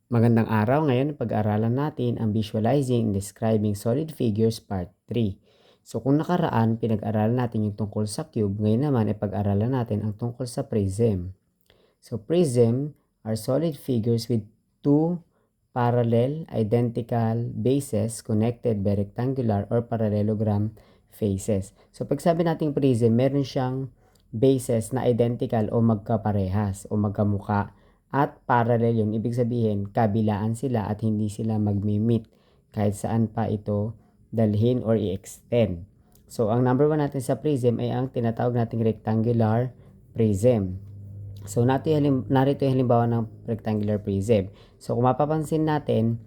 Magandang araw. Ngayon pag-aaralan natin ang Visualizing and Describing Solid Figures Part 3. So kung nakaraan, pinag-aralan natin yung tungkol sa cube, ngayon naman ay pag-aralan natin ang tungkol sa prism. So prism are solid figures with two parallel identical bases connected by rectangular or parallelogram faces. So pag sabi nating prism, meron siyang bases na identical o magkaparehas o magkamuka at parallel yun. Ibig sabihin, kabilaan sila at hindi sila magmi-meet kahit saan pa ito dalhin or i-extend. So ang number 1 natin sa prism ay ang tinatawag nating rectangular prism. So narito yung halimbawa ng rectangular prism. So kung mapapansin natin,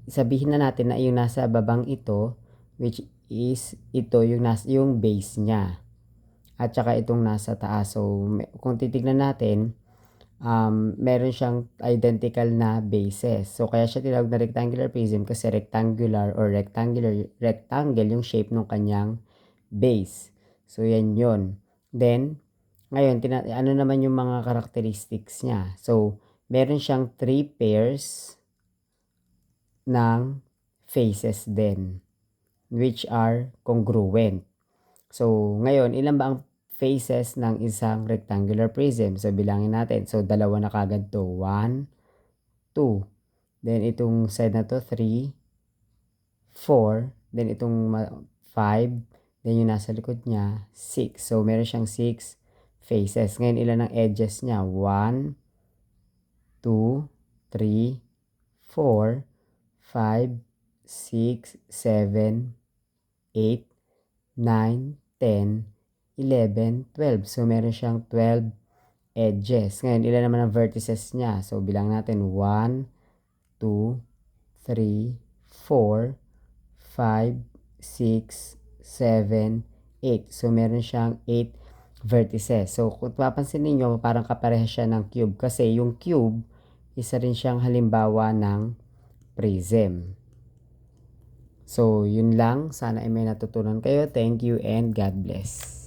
sabihin na natin na yung nasa babang ito, which is ito yung base niya. At saka itong nasa taas. So kung titignan natin, meron siyang identical na bases. So kaya siya tinawag na rectangular prism kasi rectangle yung shape ng kanyang base. So yan yun. Then ngayon, ano naman yung mga characteristics niya? So, meron siyang 3 pairs ng faces din, which are congruent. So, ngayon, ilan ba ang faces ng isang rectangular prism? So, bilangin natin. So, dalawa na kagad to. 1, 2. Then, itong side na to, 3, 4. Then, itong 5. Then, yung nasa likod niya, 6. So, meron siyang 6 faces. Ngayon, ilan ang edges niya? 1, 2, 3, 4, 5, 6, 7, 8, 9, 10, 11, 12. So, meron siyang 12 edges. Ngayon, ilan naman ang vertices niya? So, bilang natin 1, 2, 3, 4, 5, 6, 7, 8. So, meron siyang 8 vertices. So, kung mapapansin ninyo, parang kapareha siya ng cube kasi yung cube, isa rin siyang halimbawa ng prism. So, yun lang. Sana ay may natutunan kayo. Thank you and God bless.